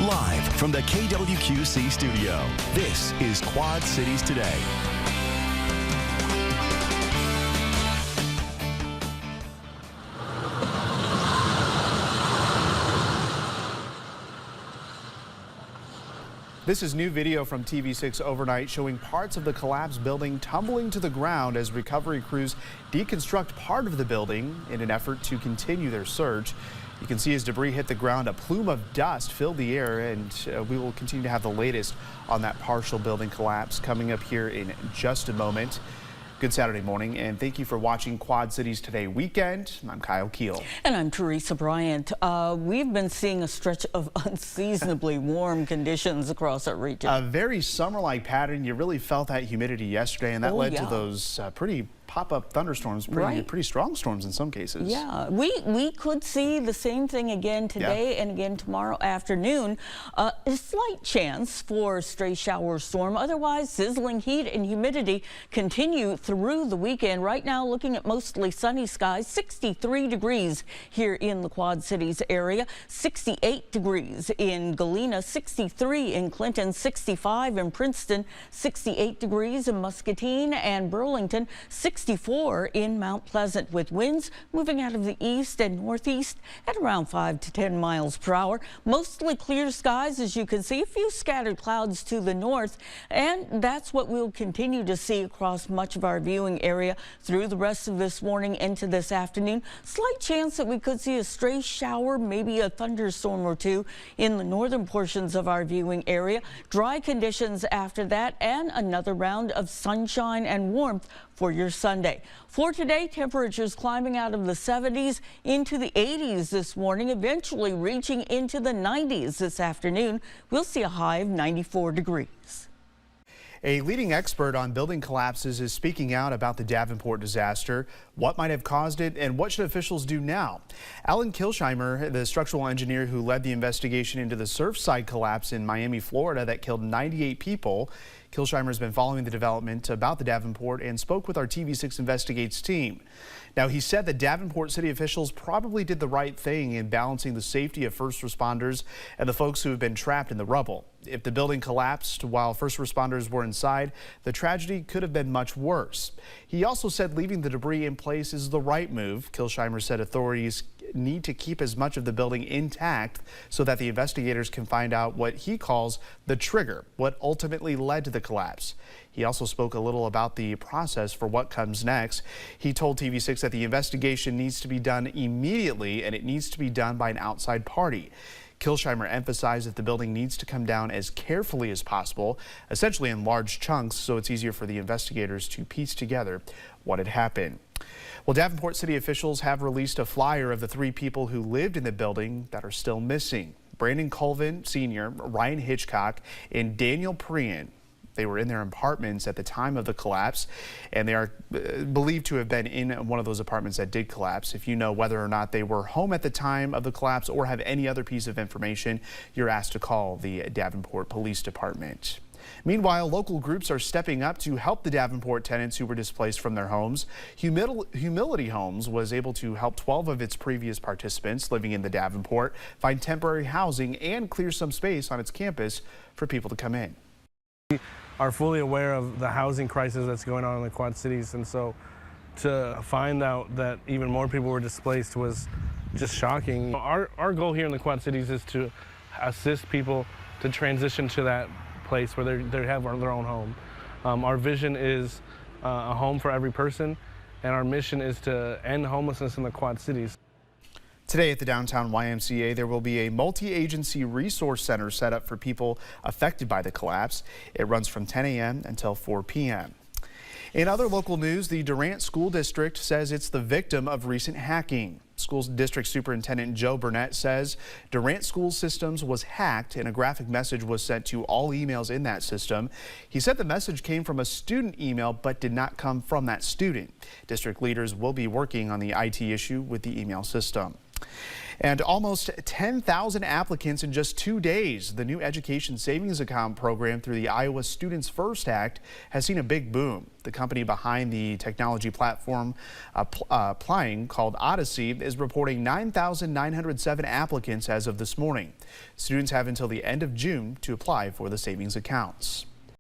Live from the KWQC studio, this is Quad Cities Today. This is new video from TV6 overnight showing parts of the collapsed building tumbling to the ground as recovery crews deconstruct part of the building in an effort to continue their search. You can see as debris hit the ground, a plume of dust filled the air, and we will continue to have the latest on that partial building collapse coming up here in just a moment. Good Saturday morning, and thank you for watching Quad Cities Today Weekend. I'm Kyle Keel. And I'm Teresa Bryant. We've been seeing a stretch of unseasonably warm conditions across our region. A very summer-like pattern. You really felt that humidity yesterday, and that led to those pretty pop-up thunderstorms, pretty strong storms in some cases. Yeah, we could see the same thing again today and again tomorrow afternoon. A slight chance for a stray shower storm. Otherwise, sizzling heat and humidity continue through the weekend. Right now, looking at mostly sunny skies, 63 degrees here in the Quad Cities area, 68 degrees in Galena, 63 in Clinton, 65 in Princeton, 68 degrees in Muscatine and Burlington, 64 in Mount Pleasant, with winds moving out of the east and northeast at around 5 to 10 miles per hour. Mostly clear skies, as you can see, a few scattered clouds to the north, and that's what we'll continue to see across much of our viewing area through the rest of this morning into this afternoon. Slight chance that we could see a stray shower, maybe a thunderstorm or two in the northern portions of our viewing area. Dry conditions after that, and another round of sunshine and warmth for your Sunday. For today, temperatures climbing out of the 70s into the 80s this morning, eventually reaching into the 90s this afternoon. We'll see a high of 94 degrees. A leading expert on building collapses is speaking out about the Davenport disaster, what might have caused it, and what should officials do now. Alan Kilsheimer, the structural engineer who led the investigation into the Surfside collapse in Miami, Florida that killed 98 people. Kilsheimer has been following the development about the Davenport and spoke with our TV6 Investigates team. Now, he said that Davenport city officials probably did the right thing in balancing the safety of first responders and the folks who have been trapped in the rubble. If the building collapsed while first responders were inside, the tragedy could have been much worse. He also said leaving the debris in place is the right move. Kilsheimer said authorities need to keep as much of the building intact so that the investigators can find out what he calls the trigger, what ultimately led to the collapse. He also spoke a little about the process for what comes next. He told TV6 that the investigation needs to be done immediately and it needs to be done by an outside party. Kilsheimer emphasized that the building needs to come down as carefully as possible, essentially in large chunks, so it's easier for the investigators to piece together what had happened. Well, Davenport city officials have released a flyer of the 3 people who lived in the building that are still missing. Brandon Colvin Sr., Ryan Hitchcock, and Daniel Prian. They were in their apartments at the time of the collapse, and they are believed to have been in one of those apartments that did collapse. If you know whether or not they were home at the time of the collapse or have any other piece of information, you're asked to call the Davenport Police Department. Meanwhile, local groups are stepping up to help the Davenport tenants who were displaced from their homes. Humility Homes was able to help 12 of its previous participants living in the Davenport find temporary housing and clear some space on its campus for people to come in. We are fully aware of the housing crisis that's going on in the Quad Cities, and so to find out that even more people were displaced was just shocking. Our goal here in the Quad Cities is to assist people to transition to that place where they have their own home. Our vision is a home for every person, and our mission is to end homelessness in the Quad Cities. Today at the downtown YMCA, there will be a multi-agency resource center set up for people affected by the collapse. It runs from 10 a.m. until 4 p.m. In other local news, the Durant School District says it's the victim of recent hacking. School District Superintendent Joe Burnett says Durant School Systems was hacked and a graphic message was sent to all emails in that system. He said the message came from a student email but did not come from that student. District leaders will be working on the IT issue with the email system. And almost 10,000 applicants in just 2 days. The new education savings account program through the Iowa Students First Act has seen a big boom. The company behind the technology platform applying, called Odyssey, is reporting 9,907 applicants as of this morning. Students have until the end of June to apply for the savings accounts.